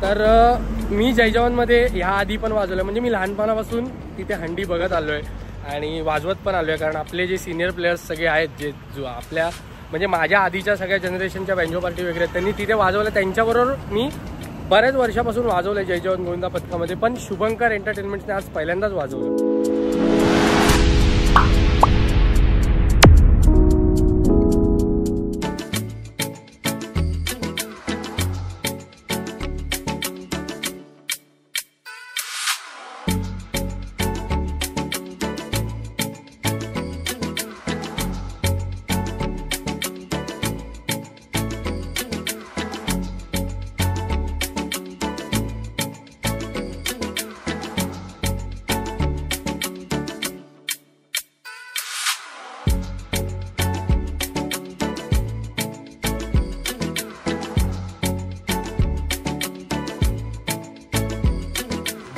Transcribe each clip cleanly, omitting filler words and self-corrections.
तर मी जय जवानमध्ये ह्या आधी पण वाजवलं, म्हणजे मी लहानपणापासून तिथे हंडी बघत आलो आहे आणि वाजवत पण आलो आहे. कारण आपले जे सिनियर प्लेयर्स सगळे आहेत, जे जो आपल्या म्हणजे माझ्या आधीच्या सगळ्या जनरेशनच्या बँजो पार्टी वगैरे त्यांनी तिथे वाजवलं, त्यांच्याबरोबर मी बऱ्याच वर्षापासून वाजवलं जय जवान गोविंदा पथकामध्ये. पण शुभंकर एंटरटेनमेंटने आज पहिल्यांदाच वाजवलं.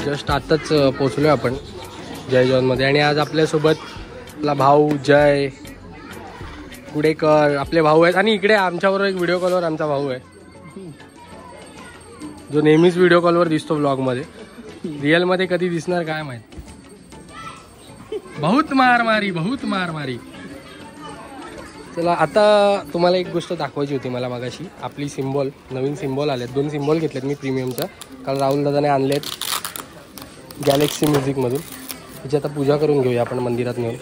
जस्ट आत्ताच पोचलो आपण जय जवानमध्ये आणि आज आपल्यासोबत आपला भाऊ जय कुडेकर आपले भाऊ आहेत. आणि इकडे आमच्याबरोबर एक व्हिडिओ कॉलवर आमचा भाऊ आहे, जो नेहमीच व्हिडिओ कॉलवर दिसतो ब्लॉगमध्ये. रिअलमध्ये कधी दिसणार काय माहित. बहुत मारमारी, बहुत मारमारी. चला आता तुम्हाला एक गोष्ट दाखवायची होती मला मगाशी. आपली सिम्बॉल, नवीन सिम्बॉल आलेत. 2 सिम्बॉल घेतलेत मी प्रीमियमच्या. काल राहुल दादाने आणलेत गॅलेक्सी म्युझिकमधून. त्याची आता पूजा करून घेऊया आपण मंदिरात नेऊन.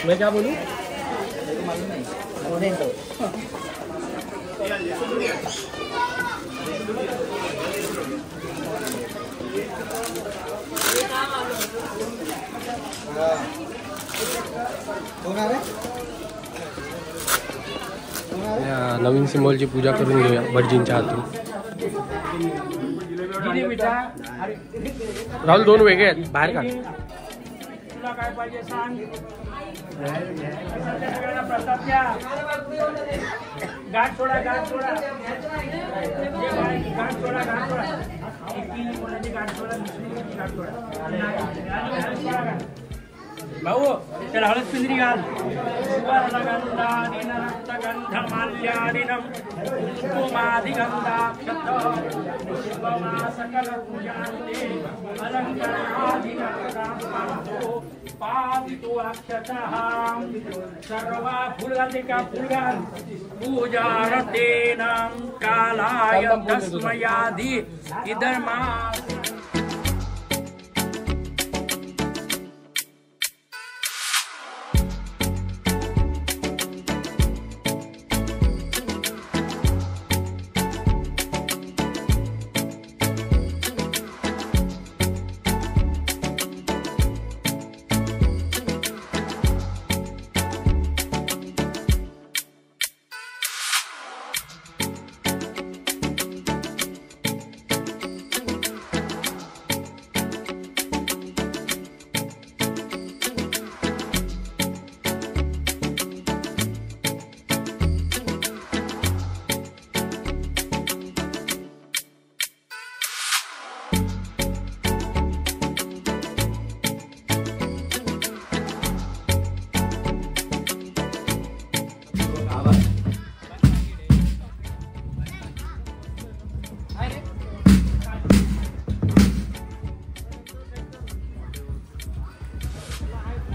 मैं क्या बोलूं? नवीन सिम्बॉलची पूजा करून घेऊया भटजींच्या हातून. राहुल 2 वेगळे आहेत, बाहेर काढ. काय पाहिजे सांग. गाठ सोडा, गाठ सोडा, गाठ सोडा, गाठ सोडा. भाऊ त्याला हळद पिंजरी घाल. सकल पावितो अक्षतः सर्वा फुलते का फुलगान पूजारतेन कालाय तस्मयादि इदर्मा.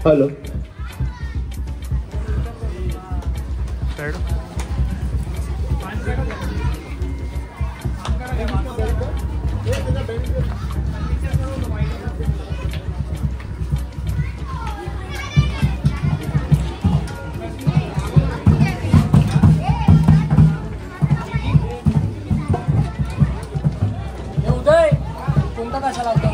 हॅलो. उदय कोणता कशा लावतो?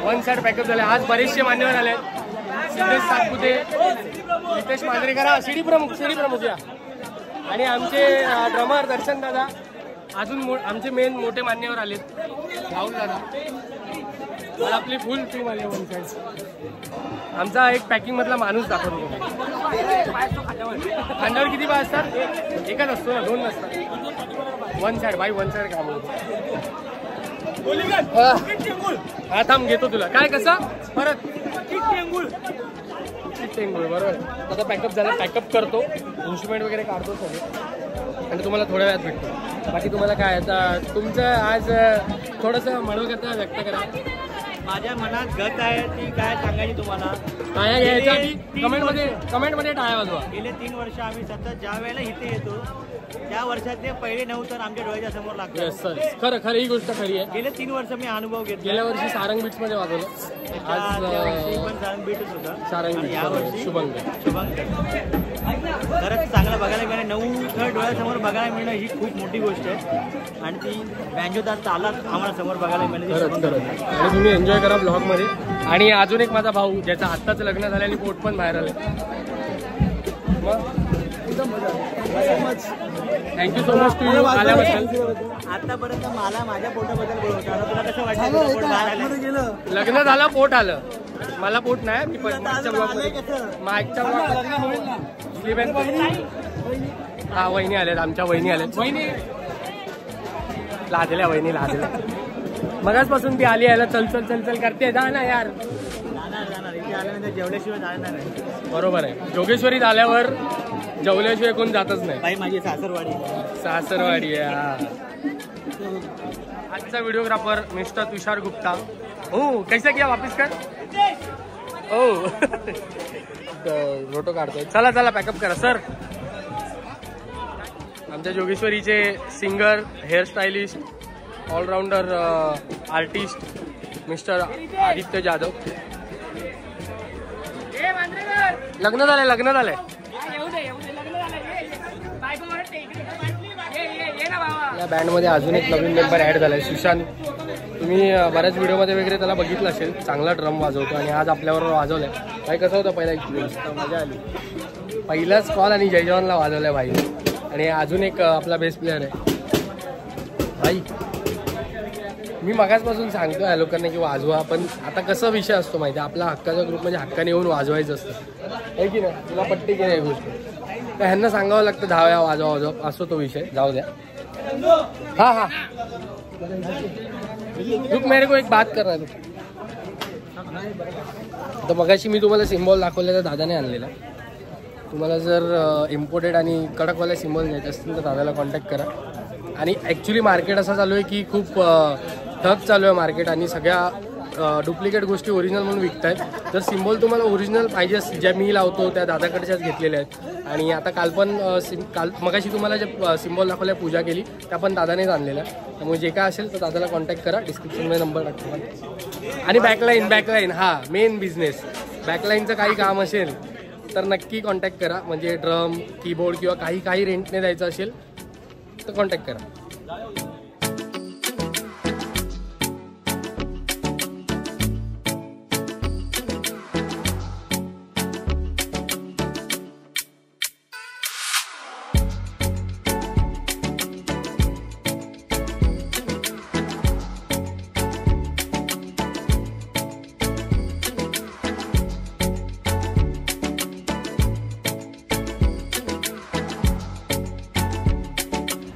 वन साइड पॅकअप झाले. आज बरेचसे मान्यवर आले. सिद्धेश सातपुते, नितेश मांजरेकर, शिडी प्रमुख या, आणि आमचे ड्रमर दर्शन दादा. अजून आमचे मेन मोठे मान्यवर आलेत. राहुल दादा. मला आपली फुल टीम आली वन साइड. आमचा एक पॅकिंग मधला माणूस दाखवतो. खांद्यावर किती पाय असतात? एकच असतो ना, 2 नसतात. वन साइड बाई, वन साइड काम होतं. हा थांब घेतो तुला. काय कसं परत टेंगुळ बरोबर. आता पॅकअप झाला, पॅकअप करतो, इन्स्ट्रुमेंट वगैरे काढतो सगळे आणि तुम्हाला थोड्या वेळात भेटतो. बाकी तुम्हाला काय आता तुमचं आज थोडंसं मनोगत व्यक्त करा. माझ्या मनात गत आहे ती काय सांगायची तुम्हाला. टाळ्या घ्यायच्या कमेंटमध्ये टाळ्या वाजवा. गेले 3 वर्ष आम्ही सतत ज्या वेळेला इथे येतो त्या वर्षात ते पहिले 9 तर आमच्या डोळ्याच्या समोर लागतात. सर खरं ही गोष्ट खरी आहे. गेले 3 वर्ष मी अनुभव घेतला. गेल्या वर्षी सारंग बीच मध्ये वाजवलं. आज पण सारंग बीटच होता. सारंग बीच, यावर्षी शुभंकर. खरंच चांगलं बघायला मिळालं. 9 थर डोळ्यासमोर बघायला मिळणं ही खूप मोठी गोष्ट आहे आणि ती बँजोदार तालात आम्हाला समोर बघायला मिळाली. खरंच आणि तुम्ही एन्जॉय करा ब्लॉग मध्ये. आणि अजून एक माझा भाऊ ज्याचं आत्ताच लग्न झालं आणि पोट पण बाहेर आलं. थँक्यू सो मच टू आल्याबद्दल. आतापर्यंत मला माझ्या पोटाबद्दल बोलवतो. तुला कसं वाटतं? लग्न झालं पोट आलं. मला पोट नाही. मी मागच्या हा वहिनी आल्यात. आमच्या वहिनी आल्यात. वहिनी लादल्या, वहिनी लादल्या. मगाचपासून ती आली यायला चल चल चल चल करते. जा ना यार. जाणार इथे आल्यानंतर जेवल्याशिवाय जाणार नाही. बरोबर आहे. जोगेश्वरीत आल्यावर जेवल्याशिवाय कोण जातच नाही. बाई माझी सासरवाडी आहे. आजचा व्हिडिओग्राफर मिस्टर तुषार गुप्ता. हो कैसा किया वापिस कर. हो फोटो काढतोय. चला चला पॅकअप करा सर. आमच्या जोगेश्वरीचे singer, hairstylist, allrounder artist mister Aditya Jadhav. लग्न झालंय. या बँडमध्ये अजून एक नवीन मेंबर ॲड झालाय, सुशांत. तुम्ही बऱ्याच व्हिडिओमध्ये वगैरे त्याला बघितलं असेल. चांगला ड्रम वाजवतो आणि आज आपल्यावर वाजवलाय. भाई कसं होतं पहिला एक्सपिरियन्स? मजा आली. पहिलाच कॉल आणि जय जवानला वाजवलाय भाई. आणि अजून एक आपला बेस्ट प्लेअर आहे भाई. मी मगाचपासून सांगतो या लोकांना की वाजवा, पण आता कसा विषय असतो माहिती आहे, आपला हक्काचा ग्रुप म्हणजे हक्काने येऊन वाजवायचं असतं आहे की नाही. तुला पट्टी की नाही गोष्ट, तर ह्यांना सांगावं लागतं 10 वेळा वाजवा असो तो विषय. जाऊ द्या. हा रुक मेरे को एक बात करणार. तर मगाशी मी तुम्हाला सिम्बॉल दाखवलेला दादाने आणलेला. तुम्हाला जर इम्पोर्टेड आणि कडकवाल्या सिम्बॉल घ्यायचे असतील तर दादाला कॉन्टॅक्ट करा. आणि ॲक्च्युली मार्केट असं चालू आहे की खूप ठग चालू आहे मार्केट आणि सगळ्या डुप्लिकेट गोष्टी ओरिजिनल म्हणून विकत आहेत. जर सिम्बॉल तुम्हाला ओरिजिनल पाहिजे ज्या मी लावतो त्या दादाकडच्याच घेतलेल्या आहेत. आणि आता काल मगाशी तुम्हाला जे सिम्बॉल दाखवल्या पूजा केली त्या पण दादानेच आणलेल्या. त्यामुळे जे काय असेल तर दादाला कॉन्टॅक्ट करा. डिस्क्रिप्शनमध्ये नंबर टाकतो. आणि बॅकलाईन हा मेन बिझनेस. बॅकलाईनचं काही काम असेल तर नक्की कॉन्टॅक्ट करा. म्हणजे ड्रम, कीबोर्ड किंवा काही रेंटने द्यायचं असेल तर कॉन्टॅक्ट करा.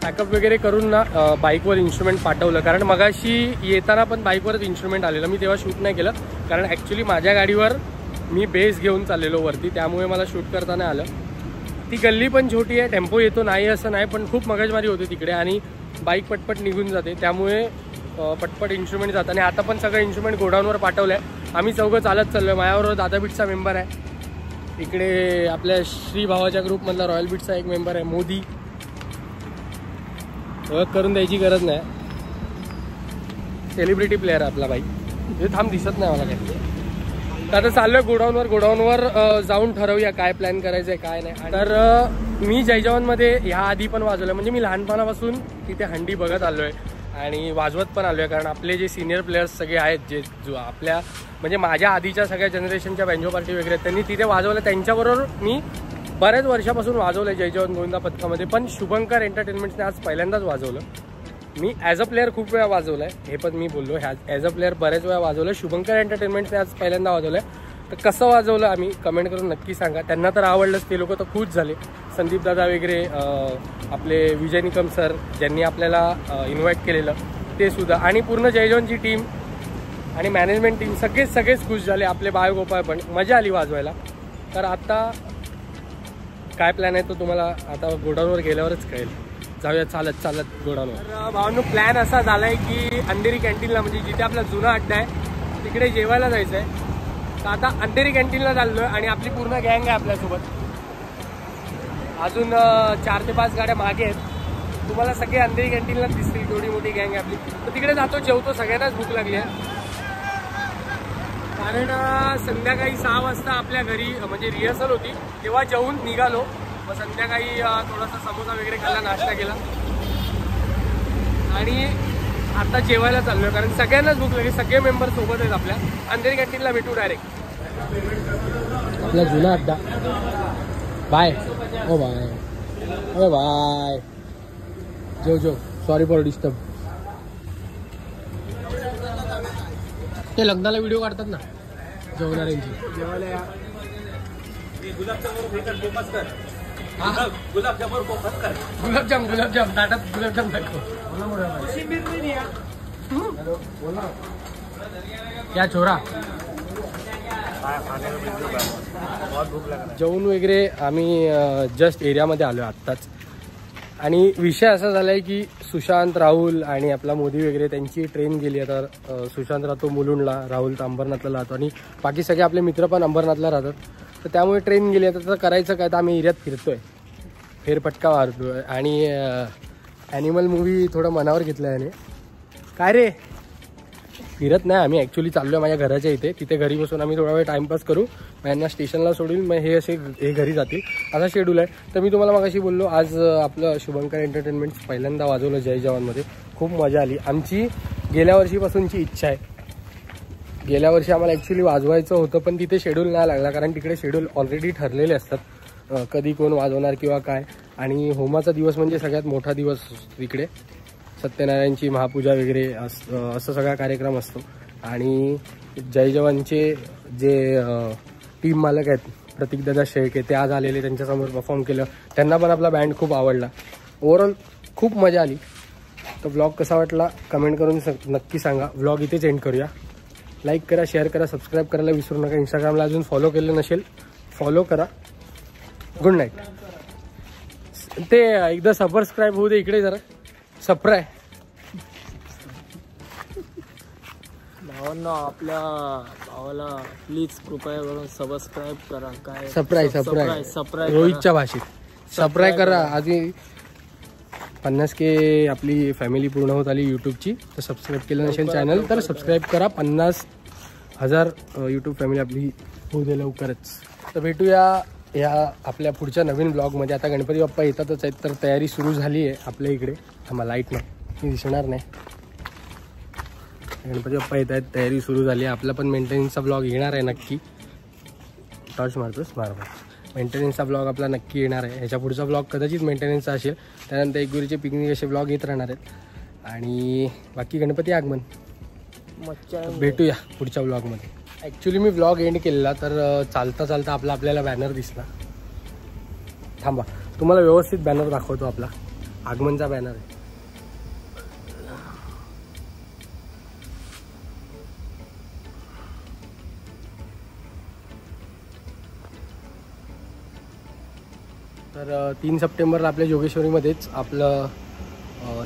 पॅकअप वगैरे करून ना बाईकवर इन्स्ट्रुमेंट पाठवलं. कारण मगाशी येताना पण बाईकवरच इन्स्ट्रुमेंट आलेलं. मी तेव्हा शूट नाही केलं कारण ॲक्च्युली माझ्या गाडीवर मी बेस घेऊन चाललेलो वरती, त्यामुळे मला शूट करता नाही आलं. ती गल्ली पण छोटी आहे, टेम्पो येतो नाही असं नाही, पण खूप मगजमारी होते तिकडे आणि बाईक पटपट निघून जाते. त्यामुळे पटपट इन्स्ट्रुमेंट जातात. आणि आता पण सगळं इन्स्ट्रुमेंट गोडाऊनवर पाठवलं आहे. आम्ही चौघं चालत चाललो आहे. माझ्याबरोबर दादा बीटचा मेंबर आहे. इकडे आपल्या श्री भावाच्या ग्रुपमधला रॉयल बीटचा एक मेंबर आहे मोदी. ओळख करून द्यायची गरज नाही. सेलिब्रिटी प्लेअर आहे आपला बाई. हे थांब दिसत नाही मला काही. आता चाललोय गोडाऊनवर जाऊन ठरवूया काय प्लॅन करायचं आहे काय नाही. तर मी जय जवानमध्ये ह्या आधी पण वाजवलं. म्हणजे मी लहानपणापासून तिथे हंडी बघत आलोय आणि वाजवत पण आलो आहे, कारण आपले जे सिनियर प्लेयर्स सगळे आहेत जे जो आपल्या म्हणजे माझ्या आधीच्या सगळ्या जनरेशनच्या बँजो पार्टी वगैरे त्यांनी तिथे वाजवलं. त्यांच्याबरोबर मी बऱ्याच वर्षापासून वाजवलं आहे जय जवान गोविंदा पथकामध्ये, पण शुभंकर एंटरटेनमेंट्सने आज पहिल्यांदाच वाजवलं. मी ॲज अ प्लेअर खूप वेळा वाजवलं आहे, हे पण मी बोललो ॲज अ प्लेअर बऱ्याच वेळा वाजवलं. शुभंकर एंटरटेनमेंट्सने आज पहिल्यांदा वाजवलं आहे. तर कसं वाजवलं आम्ही कमेंट करून नक्की सांगा. त्यांना तर आवडलंच, ते लोक तर खुश झाले. संदीप दादा वगैरे, आपले विजय निकम सर ज्यांनी आपल्याला इन्व्हाइट केलेलं ते सुद्धा, आणि पूर्ण जय जवानची टीम आणि मॅनेजमेंट टीम सगळेच खुश झाले. आपले बाळगोपाळ पण, मजा आली वाजवायला. तर आता काय प्लॅन आहे तो तुम्हाला आता गोडाऊनवर गेल्यावरच कळेल. जाऊया चालत गोडाऊनवर. तर भावांनो प्लॅन असा झाला आहे की अंधेरी कॅन्टीनला, म्हणजे जिथे आपला जुना अड्डा आहे तिकडे जेवायला जायचं आहे. तर आता अंधेरी कॅन्टीनला चाललो आहे आणि आपली पूर्ण गँग आहे आपल्यासोबत. अजून 4 ते 5 गाड्या मागे आहेत. तुम्हाला सगळे अंधेरी कॅन्टीनला दिसतील, तेवढी मोठी गँग आहे आपली. तर तिकडे जातो, जेवतो. सगळ्यांनाच भूक लागली आहे, कारण संध्याकाळी 6 वाजता आपल्या घरी म्हणजे रिहर्सल होती, तेव्हा जेवून निघालो. मग संध्याकाळी थोडासा समोसा वगैरे खाल्ला, नाश्ता केला आणि आता जेवायला चाललोय, कारण सगळ्यांनाच भूक लागली. सगळे मेंबर सोबत आहेत आपल्या. अंधेरी कॅन्टीनला भेटू डायरेक्ट. आपला जुना अड्डा. बाय. ओ बाय. ओ बाय. जेव. Sorry for disturb. ते लग्नाला व्हिडिओ काढतात ना जेवणाऱ्यांची. गुलाबजाम ताटात गुलाबजाम दाखव. क्या छोरा. जेवून वगैरे आम्ही जस्ट एरियामध्ये आलो आत्ताच. आणि विषय असा झाला आहे की सुशांत, राहुल आणि आपला मोदी वगैरे त्यांची ट्रेन गेली. आता सुशांत राहतो मुलुंडला, राहुल तर अंबरनाथला राहतो आणि बाकी सगळे आपले मित्र पण अंबरनाथला राहतात. तर त्यामुळे ट्रेन गेली. आता करायचं काय, तर आम्ही एरियात फिरतोय, फेरपटका मारतोय आणि ॲनिमल मूवी थोडं मनावर घेतलं आहे. काय रे, फिरत नाही आम्ही, ॲक्च्युली चाललो आहे माझ्या घराच्या इथे. तिथे घरी बसून आम्ही थोडा वेळ टाईमपास करू, मग यांना स्टेशनला सोडून मग हे घरी जातील, असा शेड्यूल आहे. तर मी तुम्हाला मगाशी बोललो, आज आपलं शुभंकर एंटरटेनमेंट्स पहिल्यांदा वाजवलं जय जवानमध्ये. खूप मजा आली. आमची गेल्या वर्षीपासूनची इच्छा आहे. गेल्या वर्षी आम्हाला ॲक्च्युली वाजवायचं होतं, पण तिथे शेड्यूल नाही लागला, कारण तिकडे शेड्यूल ऑलरेडी ठरलेले असतात, कधी कोण वाजवणार किंवा काय. आणि होमाचा दिवस म्हणजे सगळ्यात मोठा दिवस तिकडे, सत्यनारायणची महापूजा वगैरे असं सगळा कार्यक्रम असतो. आणि जय जवानचे जे टीम मालक आहेत प्रतीकदादा शेळके, ते आज आलेले, त्यांच्यासमोर परफॉर्म केलं. त्यांना पण आपला बँड खूप आवडला. ओव्हरऑल खूप मजा आली. तर व्लॉग कसा वाटला कमेंट करून नक्की सांगा. व्लॉग इथेच एंड करूया. लाईक करा, शेअर करा, सबस्क्राईब करायला विसरू नका. इंस्टाग्रामला अजून फॉलो केलं नसेल, फॉलो करा. Good night. ते एकदा सबस्क्राईब होऊ दे इकडे जरा. सप्राय भावांना, आपल्या भावाला प्लीज कृपया करून सबस्क्राईब करा. काय सप्राय रोहितच्या भाषेत सप्राय करा. आधी 50K आपली फॅमिली पूर्ण होत आली यूट्यूबची. तर सबस्क्राईब केलं नसेल चॅनल तर सबस्क्राईब करा. 50,000 यूट्यूब फॅमिली आपली होऊ दे लवकरच. तर भेटूया या आपल्या पुढच्या नवीन ब्लॉगमध्ये. आता गणपती बाप्पा येतातच आहेत, तर तयारी सुरू झाली आहे आपल्या इकडे. आम्हाला लाईट नाही दिसणार नाही. गणपती बाप्पा येत आहेत, तयारी सुरू झाली आहे. आपला पण मेंटेनन्सचा ब्लॉग येणार आहे नक्की. टॉर्च मारतोस बरोबर. मेंटेनन्सचा ब्लॉग आपला नक्की येणार आहे. ह्याच्या पुढचा ब्लॉग कदाचित मेंटेनन्सचा असेल. त्यानंतर एकगुरीचे पिकनिक असे ब्लॉग येत राहणार आहेत. आणि बाकी गणपती आगमन. भेटूया पुढच्या ब्लॉगमध्ये. ॲक्च्युली मी ब्लॉग एंड केलेला, तर चालता आपल्याला बॅनर दिसला. थांबा, तुम्हाला व्यवस्थित बॅनर दाखवतो. आपला आगमनचा बॅनर आहे. तर 3 सप्टेंबरला आपल्या जोगेश्वरीमध्येच आपलं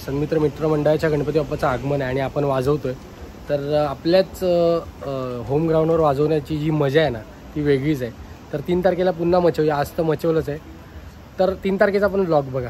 सन्मित्र मित्रमंडळाच्या गणपती बाप्पाचं आगमन आहे आणि आपण वाजवतोय. तर आपल्याच होम ग्राउंडवर वाजवण्याची जी मजा आहे ना, ती वेगळीच आहे. तर 3 तारखेला पुन्हा मचवूया. आज तर मचवलंच आहे. तर 3 तारखेचा पण ब्लॉग बघा.